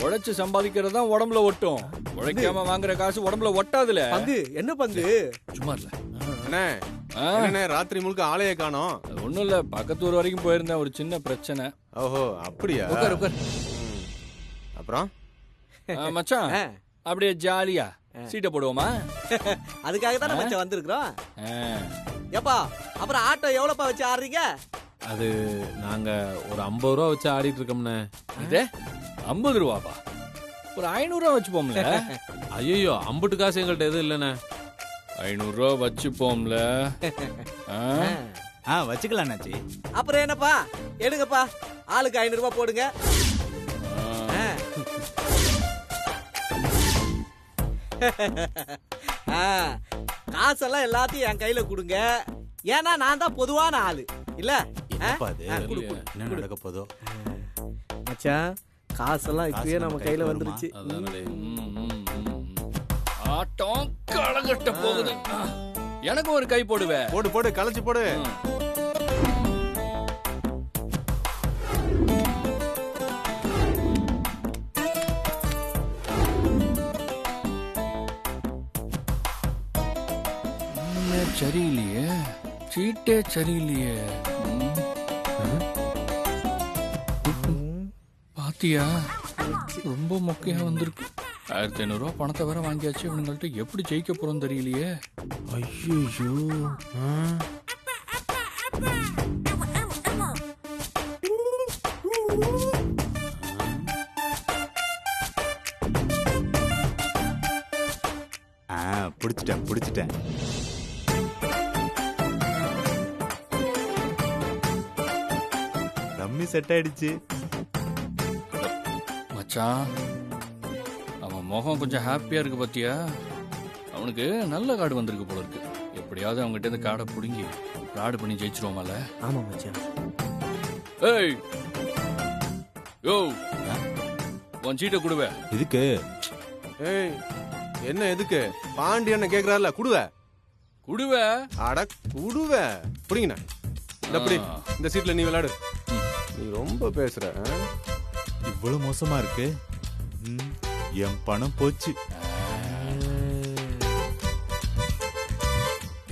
உழைச்சு சம்பாதிக்கிறது தான் உடம்புல ஒட்டும். உழைக்காம வாங்குற காசு உடம்புல ஒட்டாதுல. பங்கு என்ன பங்கு? சும்மா இல்ல அண்ணே, ராத்திரி முழுக்க ஆளையே காணோம். ஒண்ணும் இல்ல, பக்கத்தூர் வரைக்கும் போயிருந்தேன், ஒரு சின்ன பிரச்சனை. ஓஹோ, அப்படியா? உட்கார். அப்புறம் மச்சான் அப்படியே ஜாலியா சீட்டை போடுவோமா? அதுக்காக தானே மச்சான் வந்திருக்கிறோம். ஏப்பா அப்புறம் ஆட்டோ எவ்வளவுப்பா வச்சு ஆடுறீங்க? அது நாங்க ஒரு 50 ரூபா வச்சு ஆடிட்டு இருக்கோம்னே. இதே 50 ரூபாப்பா, ஒரு 500 ரூபா வச்சுப்போம்ல. ஐயோ, அம்புட்டு காசு எங்கள்கிட்ட எதுவும் இல்லைண்ணே. 500 ரூபா வச்சுப்போம்ல. வச்சுக்கலாம் நாச்சி. அப்புறம் என்னப்பா, எடுங்கப்பா, ஆளுக்கு 500 ரூபாய் போடுங்க. காசெல்லாம் எல்லாத்தையும் என் கையில கொடுங்க. ஏன்னா நான் தான் பொதுவான ஆளு இல்ல. என்ன நடக்க போதோ மச்சான், காசெல்லாம் இப்பயே நம்ம கையில வந்துருச்சு. ஆட்டம் களகட்ட போகுது. எனக்கு ஒரு கை போடுவே. போடு போடு, கலைச்சு போடு. சரியில்லையே, சீட்டே சரியில்லையே. பாத்தியா, ரொம்ப மொக்கையா வந்திருக்கு. 1500 ரூபா பணத்தை வேற வாங்கியாச்சு. இவனுங்கள்ட்ட எப்படி ஜெயிக்க போறோம் தெரியலையே. ஐயோ, பிடிச்சிட்டேன். ரம்மி செட் ஆயிடுச்சு மச்சான். அவன் முகம் கொஞ்சம் ஹாப்பியா இருக்கு பாத்தியா? அவனுக்கு நல்ல கார்டு வந்திருக்கு போல இருக்கு. எப்படியாவது அவங்ககிட்ட இருந்து கார்டை புடுங்கி ஃப்ராட் பண்ணி ஜெயிச்சிருவோமால. ஆமா மச்சான். ஏய் யோ, உன் சீட்டை குடுவே. இதுக்கு ஏய், என்ன எதுக்கு? பாண்டி என்ன கேக்குறாருல, குடுவே. அட குடுவே, புடிங்கண்ணா. இந்த சீட்ல நீ விளையாடு. நீ ரொம்ப பேசுற. இவ்வளவு மோசமா இருக்கு. என் பணம் போச்சு.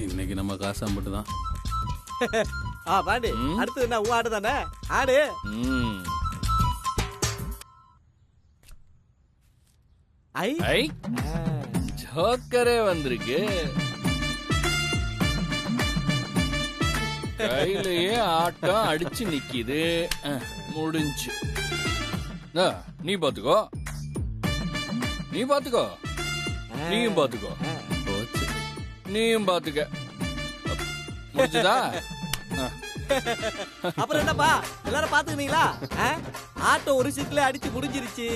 இன்னைக்கு நம்ம காசு அம்புட்டு தான். பாண்டி, அடுத்தது என்ன? ஆடு தானே, ஆடு. ஐ ஜோக்கரே வந்திருக்கு. கையிலேயே ஆட்டம் அடிச்சு நிக்குது. முடிஞ்சு. நீ பாத்துக்கோ, நீயும் பாத்துக்கோ, நீயும் பாத்துக்க. முடிச்சுதா? அப்புறம் என்னப்பா, எல்லாரும் பாத்துக்கிட்டீங்களா? ஆட்டோ ஒரு சீட்ல அடிச்சு முடிஞ்சிருச்சு.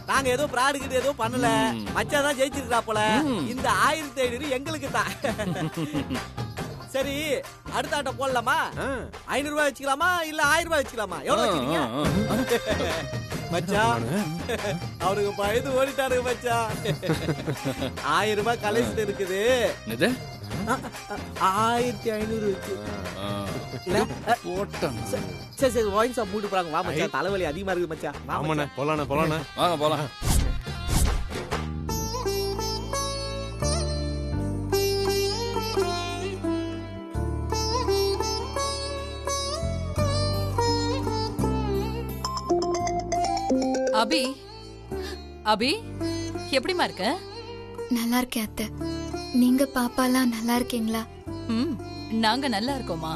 நாங்க ஏதோ பிராடு கிட்ட ஏதோ பண்ணல. மச்சான் தான் ஜெயிச்சிருக்கா போல. இந்த 1500 எங்களுக்கு தான். சரி, அடுத்த ஆட்டோ போடலாமா? 500 ரூபாய் வச்சுக்கலாமா இல்ல 1000 ரூபாய் வச்சுக்கலாமா? எவ்வளவு வச்சுக்கீங்க மச்சான்? அவனுக்கு பயந்து ஓடிட்டாருங்க மச்சான். 1000 ரூபாய் கலெக்ஷன் இருக்குது. 1500 இருக்கு. சரி, வாங்கி சாப்பிட்டு மூட்டு போறாங்க. வா மச்சான், தலைவலி அதிகமா இருக்கு மச்சான். ஆமாண்ணே, போலாண்ணே. வாங்க போலாம். அபி, எப்படிமா இருக்க? நல்லா இருக்கேன் அத்தை. நீங்க பாப்பாலாம் நல்லா இருக்கீங்களா? நாங்க நல்லா இருக்கோமா.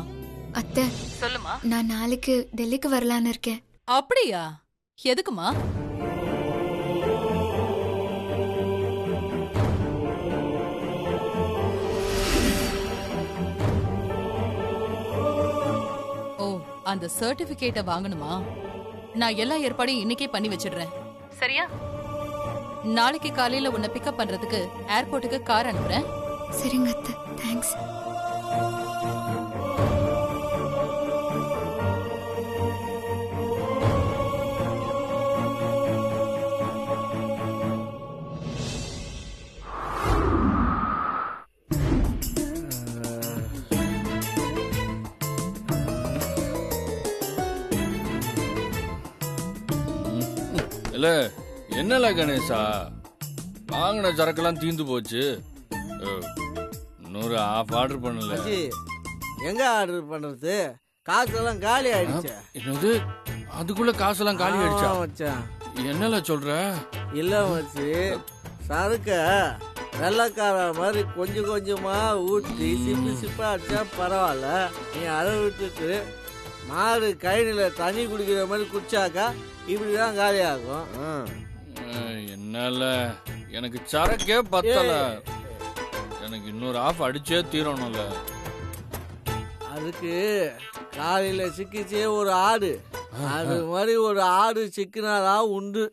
அத்தை, சொல்லுமா. நான் நாளைக்கு டெல்லிக்கு வரலான்னு இருக்கேன். அப்படியா? எதுக்குமா? ஓ, அந்த சர்டிபிகேட்டை வாங்கணுமா? நான் எல்லா ஏற்பாடையும் இன்னைக்கே பண்ணி வச்சிடுறேன். சரியா? நாளைக்கு காலையில உன்னை பிக்கப் பண்றதுக்கு ஏர்போர்ட்டுக்கு கார் அனுப்புறேன். சரிங்க அத்தை, தேங்க்ஸ். இல்ல என்னல கணேசா, வாங்கின சரக்கெல்லாம் தீந்து போச்சு. இன்னொரு ஆஃப் ஆர்டர் பண்ணல. மச்சி, எங்க ஆர்டர் பண்றது? காசெல்லாம் காலி ஆயிடுச்சு. என்னது, அதுக்குள்ள காசெல்லாம் காலி ஆயிடுச்சா? ஆமா மச்சான். என்னல சொல்ற? இல்ல மச்சி, சரக்க வெள்ளக்கார மாதிரி கொஞ்சம் கொஞ்சமா ஊற்றி சிப்பு சிப்பா அடிச்சா பரவாயில்ல. நீ அதை விட்டுட்டு மாடு கையில தண்ணி குடிக்கிற மாதிரி குடிச்சாக்கா இப்படிதான் காலி ஆகும். என்னால எனக்கு சரக்கே பத்தல. எனக்கு இன்னொரு ஆஃப் அடிச்சே தீரணும்ல. அதுக்கு காலையில சிக்கிச்சே ஒரு ஆடு, அது மாதிரி ஒரு ஆடு சிக்கினாதான் உண்டு.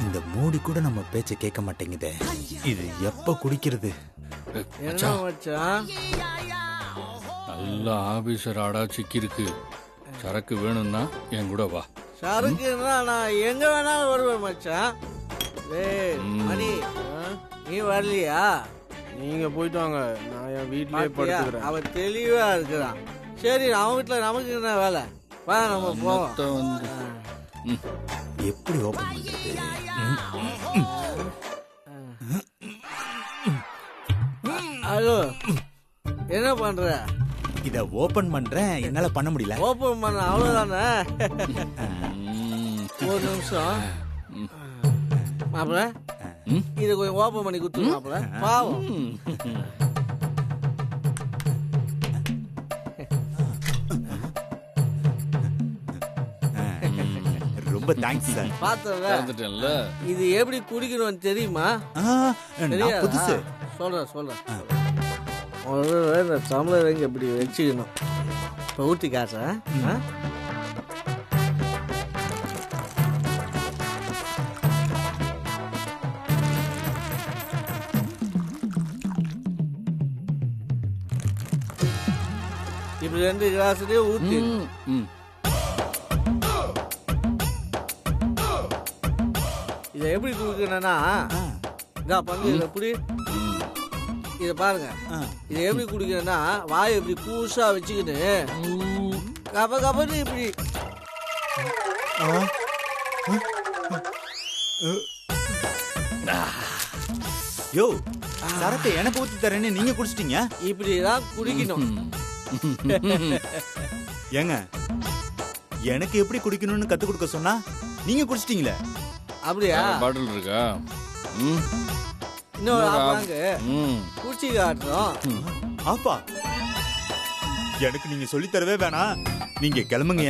இந்த மூடி கூட நம்ம பேச்ச கேட்க மாட்டேங்குதே. இது எப்ப குடிக்கிறது? என்ன மச்சான்? நல்ல ஆபீசர் ஆடா சிக்கிருக்கு. சரக்கு வேணும்னா என் கூட வா. சரக்குன்னா நான் எங்க வேணாலும் வருவேன் மச்சான். டேய் மணி, நீ வரலையா? நீங்க போயிட்டு வாங்க, நான் என் வீட்லயே பாத்தியா, படுத்துக்கிறேன். அவன் தெளிவா இருக்கிறான். சரி, அவன் வீட்டுல நமக்கு என்ன வேலை? வா நம்ம போவோம். மொத்த வந்து எப்படி ஓபன் பண்றது? ஹலோ, என்ன பண்ற? இத ஓபன் பண்றேன், என்னால பண்ண முடியல. ஓபன் பண்ண அவ்வளவுதானே. ஒரு நிமிஷம் மாப்பிள, இத கொஞ்சம் ஓபன் பண்ணி குடுத்து மாப்பிள. பாவம். ரொம்ப தேங்க்ஸ் சார். பாத்தல, இது எப்படி குடிக்கணும்னு தெரியுமா? புதுசு. சொல்றேன். இந்த டம்ளர் எங்க இப்படி வச்சுக்கணும். இப்போ ஊற்றி காட்டுறேன். இப்படி 2 கிளாஸ்லயே ஊற்றி இதை எப்படி குடிக்கணும்னா, இதா பங்கு இதை எப்படி இதை பாருங்க. இதை எப்படி குடிக்கணும்னா, வாயை இப்படி கூசா வச்சுக்கிட்டு கப கபன்னு இப்படி. யோ, சரத்தை எனக்கு ஊத்தி தரேன்னு நீங்க குடிச்சிட்டீங்க. இப்படிதான் குடிக்கணும். ஏங்க, எனக்கு எப்படி குடிக்கணும்னு கத்து கொடுக்க சொன்னா நீங்க குடிச்சிட்டீங்களே. அப்படியா? பாட்டில் இருக்கா? இன்னொரு ஆப்பாங்க குடிச்சு காட்டுறோம். ஆப்பா, எனக்கு நீங்க சொல்லி தரவே வேணாம். நீங்க கிளம்புங்க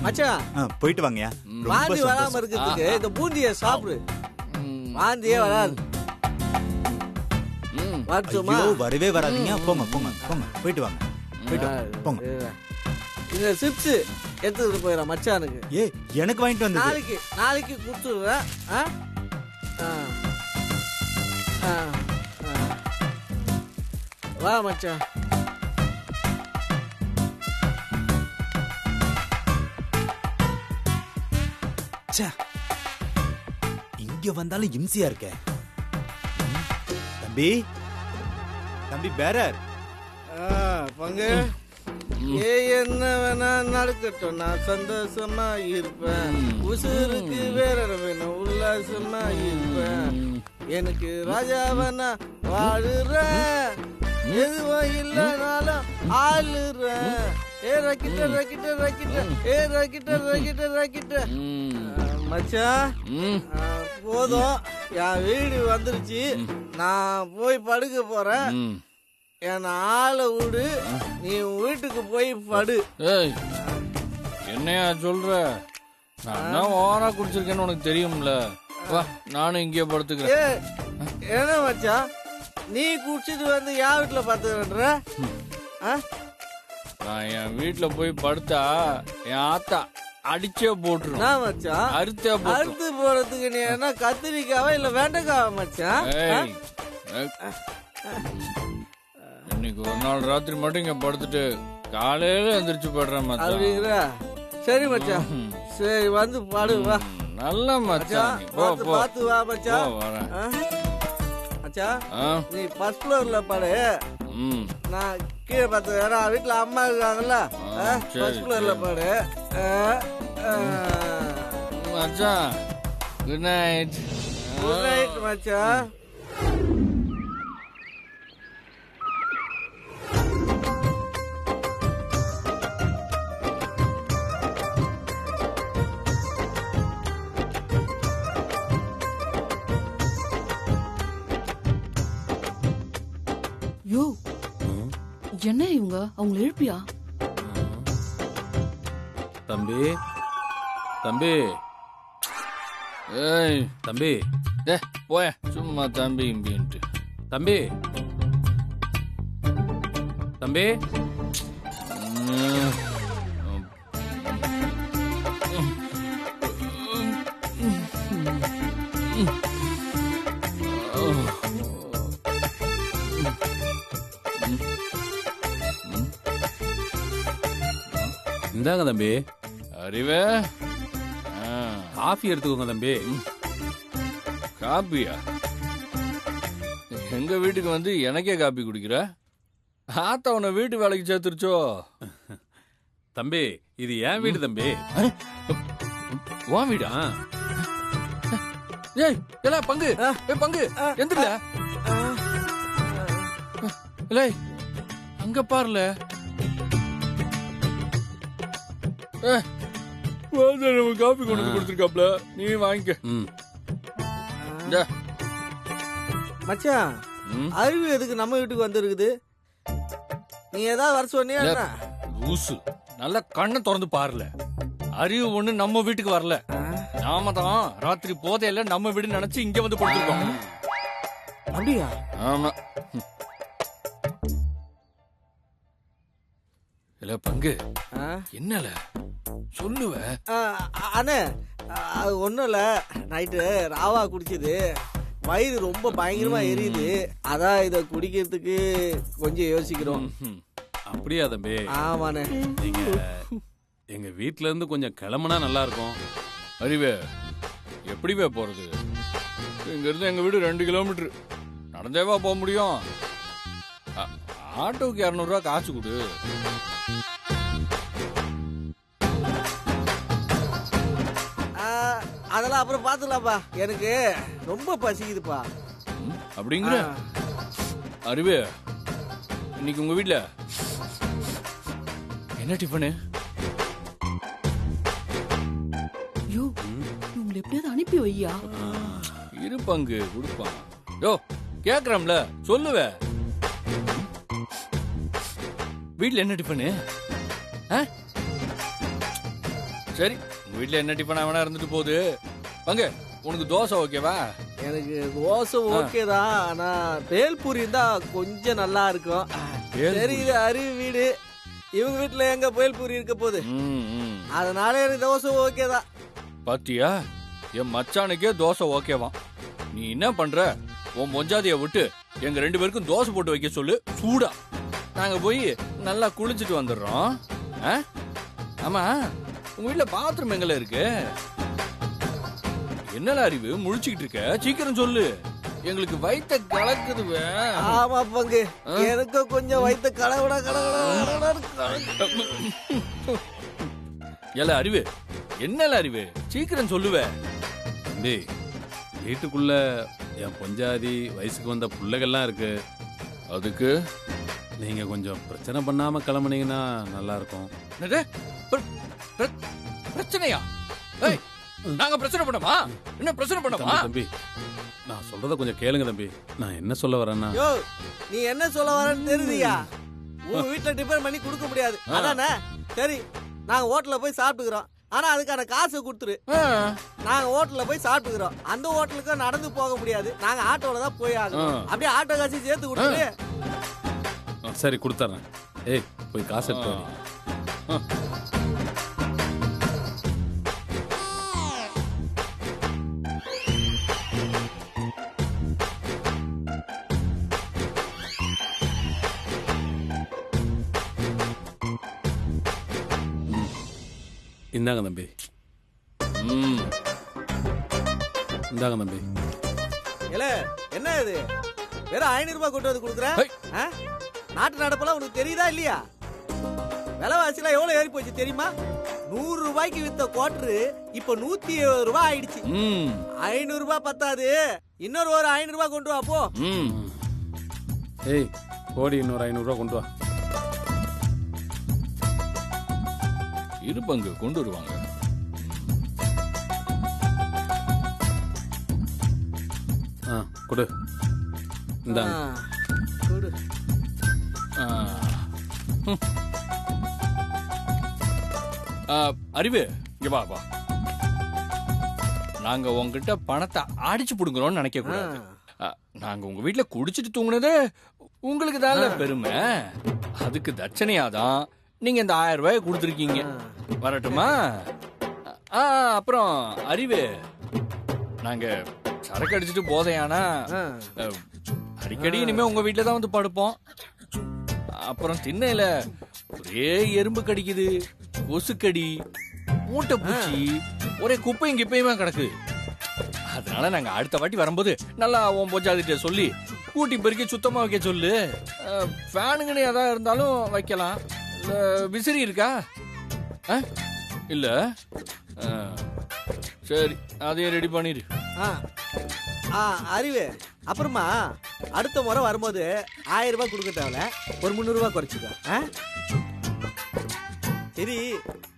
மச்சான். போயிட்டு வாங்கயா. வாந்தி வராம இருக்கிறதுக்கு இந்த பூந்திய சாப்பிடு. வாந்தியே வராது. வரவே வராதீங்க. போங்க போங்க போங்க, போயிட்டு வாங்க. போயிட்டு போங்க. இந்த சிப்ஸ் எடுத்துட்டு போயிடலாம் மச்சானுக்கு. ஏ, எனக்கு வாங்கிட்டு வந்து நாளைக்கு கொடுத்துடுறேன். வா மச்சான். இங்க வந்தாலும் இம்சியா இருக்க. தம்பி, தம்பி பேரர். பங்கு என்ன வேணா நடக்கட்டும், நான் சந்தோஷமா இருப்பேன். உசுருக்கு வேற வேணும், உல்லாசமா இருப்பேன். எனக்கு ராஜாவனா வாழுறேன், எதுவும் இல்லைனாலும் ஆளுறேன். ஏ ரக்கிட்ட ரக்கிட்ட ரக்கிட்ட, ஏ ரக்கிட்ட ரக்கிட்ட ரக்கிட்ட. மச்சான், போதும், என் வீடு வந்துருச்சு. நான் போய் படுக்க போறேன். என் ஆளை விடு, நீ வீட்டுக்கு போய் படு. என்னையா சொல்ற? நான் ஓவரா குடிச்சிருக்கேன்னு உனக்கு தெரியும்ல. வா, நானும் இங்கே படுத்துக்கிறேன். என்ன மச்சான், நீ குடிச்சிட்டு வந்து என் வீட்டுல பாத்துக்கிற? நான் என் வீட்டுல போய் படுத்தா என் ஆத்தா அடிச்சே போட்டுரும். மச்சான், அறுத்து போறதுக்கு நீ என்ன கத்திரிக்காவா இல்ல வெண்டைக்காவா மச்சான்? இன்னைக்கு ஒரு நாள் ராத்திரி மட்டும் இங்க படுத்துட்டு காலையில எந்திரிச்சு போடுறேன். அப்படிங்கிற? சரி மச்சான், சரி வந்து பாடு. வா. நல்ல மச்சான் நீ. போ பார்த்து போ பார்த்து வா மச்சான். போ, வரேன். அச்சா ஆ, நீ ஃபர்ஸ்ட் ஃப்ளோர்ல பாரு, ம். நான் கீழே பார்த்து. ஏன்னா வீட்டுல அம்மா இருக்காங்கல்ல, சரி, ஃபர்ஸ்ட் ஃப்ளோர்ல சரி. பாரு. மச்சான் குட் நைட். குட் நைட் மச்சான். யோ என்ன இவங்க அவங்களை எழுப்பியா? தம்பி தம்பி ஏய் தம்பி போய சும்மா தம்பி இம்பின்ட்டு. தம்பி தம்பி ம். இந்தாங்க தம்பி, அறிவே காஃபி எடுத்துக்கோங்க தம்பி. காப்பியா? எங்க வீட்டுக்கு வந்து எனக்கே காப்பி குடிக்கிற? ஆத்தா உன்னை வீட்டு வேலைக்கு சேர்த்துருச்சோ? தம்பி இது என் வீடு தம்பி. உன் வீடா? ஆ, ஏய் எல்லாம் பங்கு ஏய் பங்கு எந்திரல. இல்லை அங்க பாருல. காப்பி கொண்டு வந்து கொடுத்துருக்காப்ல, நீ வாங்கிக்க. ம். இந்தா. மச்சான் ம். அறிவு எதுக்கு நம்ம வீட்டுக்கு வந்திருக்குது? நீ ஏதாவது வர சொன்னியா இல்ல. என்ன? லூசு, நல்லா கண்ணை திறந்து பாருல. அறிவு ஒண்ணு நம்ம வீட்டுக்கு வரல. நாம தான் ராத்திரி போதையில நம்ம வீடு நினைச்சு இங்க வந்து கொடுத்துருக்கோம். அப்படியா? ஆமா. இல்ல பங்கு என்னல சொல்லுவ? அண்ணே அது ஒன்றும் இல்லை, நைட்டு ராவா குடிச்சது வயிறு ரொம்ப பயங்கரமா எரியுது, அதான் இதை குடிக்கிறதுக்கு கொஞ்சம் யோசிக்கிறோம். அப்படியா தம்பி? ஆமாண்ணே. நீங்க எங்க வீட்ல இருந்து கொஞ்சம் கிளம்புனா நல்லா இருக்கும். அறிவே எப்படிவே போறது? இங்க இருந்து எங்க வீடு 2 கிலோமீட்டர், நடந்தேவா போக முடியும்? ஆட்டோக்கு 200 ரூபா காசு கொடு. அதெல்லாம் அப்புறம் பாத்துக்கலாம்ப்பா, எனக்கு ரொம்ப பசிக்குதுப்பா. அப்படிங்கிற அறிவே, இன்னைக்கு உங்க வீட்ல என்ன டிஃபனு? யோ இவங்களை எப்படியாவது அனுப்பி வையா. இரு பங்கு கொடுப்பான். யோ கேக்குறோம்ல சொல்லுவ. வீட்ல என்ன டிஃபனு? சரி உங்க வீட்ல என்ன டிஃபன் அவனா இருந்துட்டு போகுது. பங்கு உனக்கு தோசை ஓகேவா? எனக்கு தோசை ஓகே தான், ஆனா பேல்பூரி இருந்தா கொஞ்சம் நல்லா இருக்கும். சரி இது அறிவு வீடு, இவங்க வீட்டுல எங்க பேல்பூரி இருக்க போகுது, அதனால எனக்கு தோசை ஓகே தான். பாத்தியா, என் மச்சானுக்கே தோசை ஓகேவா? நீ என்ன பண்ற? உன் மொஞ்சாதிய விட்டு எங்க 2 பேருக்கும் தோசை போட்டு வைக்க சொல்லு, சூடா. நாங்க போய் நல்லா குளிச்சுட்டு வந்துடுறோம். ஆமா உங்க வீட்டுல பாத்ரூம் எங்கல இருக்கு? என்னல அறிவு முழிச்சுக்கிட்டு இருக்க? சீக்கிரம் சொல்லு, எங்களுக்கு வயித்த கலக்குதுவே. ஆமா பங்கு, எனக்கு கொஞ்சம் வயித்த கலவடா எல அறிவு, என்னல அறிவு, சீக்கிரம் சொல்லுவ. தம்பி வீட்டுக்குள்ள என் பொஞ்சாதி வயசுக்கு வந்த பிள்ளைகள்லாம் இருக்கு. அதுக்கு நீங்க கொஞ்சம் பிரச்சனை பண்ணாம கிளம்புனீங்கன்னா நல்லா இருக்கும். பிரச்சனையா? நாங்க பிரச்சனை பண்ணமா? என்ன பிரச்சனை பண்ணமா? தம்பி நான் சொல்றத கொஞ்சம் கேளுங்க தம்பி. நான் என்ன சொல்ல வரேன்னா, யோ நீ என்ன சொல்ல வரன்னு தெரியுதியா? உங்க வீட்டுல டிபெண்ட் பண்ணி கொடுக்க முடியாது, அதானே? சரி நாங்க ஹோட்டல்ல போய் சாப்பிட்டுக்கிறோம், ஆனா அதுக்கான காசு கொடுத்துரு. நாங்க ஹோட்டல்ல போய் சாப்பிட்டுக்கிறோம், அந்த ஹோட்டலுக்கு நடந்து போக முடியாது, நாங்க ஆட்டோல தான் போய் ஆகணும். அப்படியே ஆட்டோ காசு சேர்த்து கொடுத்துரு. சரி கொடுத்துறேன். ஏய் போய் காசு எடுத்து வா. இந்தாங்க தம்பி. இந்தாங்க தம்பி. இல்ல என்ன இது வெறும் 500 ரூபாய் கொண்டு வந்து கொடுக்குற? ஹை. நாட்டு நடப்பெல்லாம் உனக்கு தெரியுதா இல்லையா? விலைவாசிலாம் எவ்வளவு ஏறி போச்சு தெரியுமா? 100 ரூபாய்க்கு வித்த குவார்டரு இப்ப 170 ரூபாய் ஆயிடுச்சு. 500 ரூபாய் பத்தாது, இன்னொரு ஒரு 500 ரூபாய் கொண்டு வா போ. ஏய் கோடி இன்னொரு 500 ரூபா கொண்டு வா. இருப்பங்க கொண்டு வருவாங்க. கொடு. இந்தாங்க. கொடு. அறிவு இங்க வா வா. நாங்க உங்ககிட்ட பணத்தை அடிச்சு புடுங்குறோம்னு நினைக்க கூடாது. நாங்க உங்க வீட்டுல குடிச்சிட்டு தூங்குனது உங்களுக்கு தான் பெருமை. அதுக்கு தட்சணையாதான் நீங்க இந்த 1000 ரூபாய் கொடுத்துருக்கீங்க. வரட்டுமா? அப்புறம் அறிவு, நாங்க சரக்கு அடிச்சுட்டு போதையானா அடிக்கடி இனிமே உங்க வீட்டுல தான் வந்து படுப்போம். அப்புறம் திண்ணையில ஒரே எறும்பு கடிக்குது, கொசுக்கடி, மூட்டை பூச்சி, ஒரே குப்பையும் கிப்பையுமா கிடக்கு. அதனால நாங்க அடுத்த வாட்டி வரும்போது நல்லா உன் பொஞ்சாதிட்ட சொல்லி கூட்டி பெருக்கி சுத்தமா வைக்க சொல்லு. ஃபேனுங்கன்னு ஏதாவது இருந்தாலும் வைக்கலாம். விசிறி இருக்கா? இல்ல, சரி அதையும் ரெடி பண்ணிடு. அறிவு, அப்புறமா அடுத்த முறை வரும்போது 1000 ரூபாய் கொடுக்க தேவையில்ல, ஒரு 300 ரூபாய் குறைச்சிக்கோ. சரி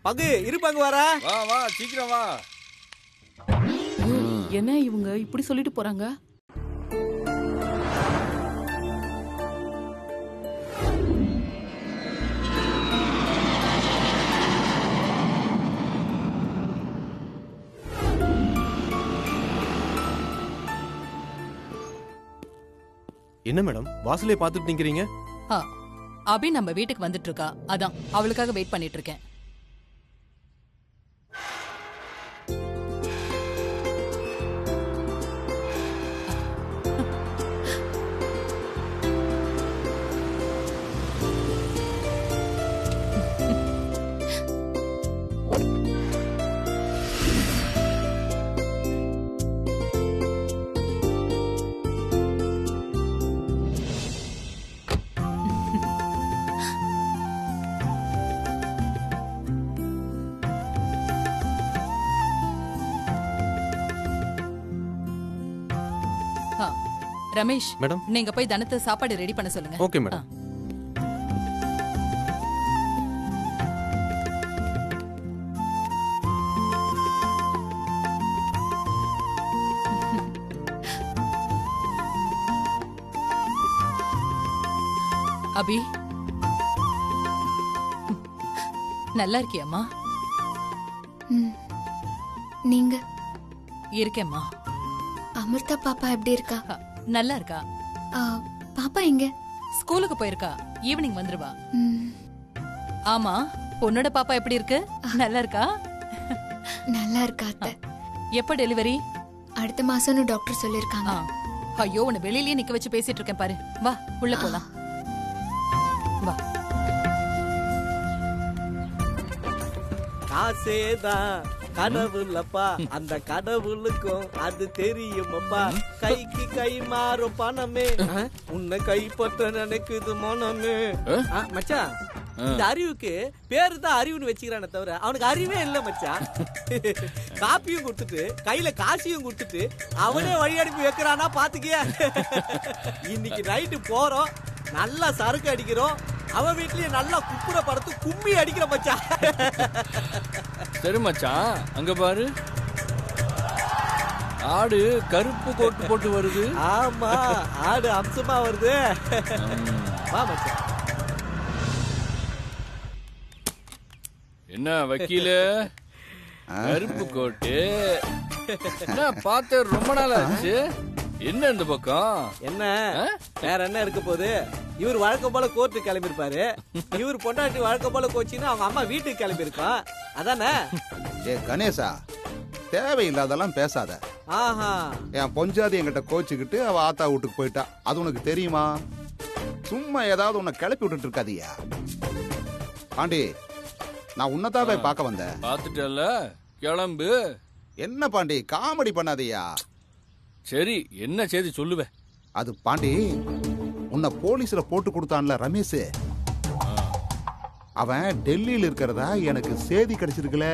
பங்கு இரு, பங்கு வர. வா வா சீக்கிரம் வா. என்ன இவங்க இப்படி சொல்லிட்டு போறாங்க? என்ன மேடம் வாசலே பார்த்துட்டு நிக்கிறீங்க? அபி நம்ம வீட்டுக்கு வந்துட்டு இருக்கா, அதான் அவளுக்காக வெயிட் பண்ணிட்டு இருக்கேன். ரமேஷ் மேடம், நீங்க போய் தனத்தை சாப்பாடு ரெடி பண்ண சொல்லுங்க. Okay madam. அபி நல்லா இருக்கியம்மா? நீங்க? இருக்கேம்மா. அமிர்தா பாப்பா எப்படி இருக்கா? நல்லா இருக்கா. பாப்பா எங்க? ஸ்கூலுக்கு போயிருக்கா, ஈவினிங் வந்துருவா. ஆமா, பொண்ணோட பாப்பா எப்படி இருக்கு? நல்லா இருக்கா? நல்லா இருக்கா அத்தை. எப்ப டெலிவரி? அடுத்த மாசம்னு டாக்டர் சொல்லிருக்காங்க. ஐயோ, உன்னை வெளியிலேயே நிக்க வச்சு பேசிட்டு இருக்கேன் பாரு. வா உள்ள போலாம். வா. காசேதான் கடவுளப்பா, அந்த கடவுளுக்கும் அது தெரியுமப்பா. கைக்கு கை மாறும் பணமே, உன்னை கைப்பற்ற நினைக்குது மனமே. மச்சான், இந்த அறிவுக்கு பேரு தான் அறிவுன்னு வச்சுக்கிறானே தவிர அவனுக்கு அறிவே இல்ல மச்சான். காப்பியும் கொடுத்துட்டு கையில காசியும் கொடுத்துட்டு அவனே வழி அனுப்பி வைக்கிறானா பாத்துக்கிய. இன்னைக்கு நைட்டு போறோம், நல்லா சரக்கு அடிக்கிறோம், அவன் வீட்லயே நல்லா குப்புற படத்து கும்மி அடிக்கிற மச்சான். சரி மச்சான், அங்க பாரு, ஆடு கருப்பு கோட்டு போட்டு வருது. ஆமா, ஆடு அம்சமா வருது. வா மச்சான். என்ன வக்கீல, கருப்பு கோட்டு என்ன பார்த்து ரொம்ப நாள் ஆச்சு. என்ன இந்த பக்கம்? என்ன வேற என்ன இருக்க போகுது? இவர் வழக்கம் போல கோர்ட்டு கிளம்பி இருப்பாரு, இவர் பொண்டாட்டி வழக்கம் போல கோச்சின்னு அவங்க அம்மா வீட்டுக்கு கிளம்பி இருக்கோம். அதானே? ஏ கணேசா, தேவையில்லாதெல்லாம் பேசாத. ஆஹா, என் பொஞ்சாதி என்கிட்ட கோச்சுக்கிட்டு அவ ஆத்தா வீட்டுக்கு போயிட்டா, அது உனக்கு தெரியுமா? சும்மா ஏதாவது உன்னை கிளப்பி விட்டுட்டு இருக்காதியா. பாண்டி, நான் உன்னதான் போய் பார்க்க வந்தேன். பார்த்துட்டல, கிளம்பு. என்ன பாண்டி காமெடி பண்ணாதியா? சரி என்ன செய்தி சொல்லுவேன். அது பாண்டி உன்னை போலீஸ்ல போட்டு கொடுத்தான்ல ரமேஷ், அவன் டெல்லியில இருக்கிறதா எனக்கு செய்தி கிடைச்சிருக்குல.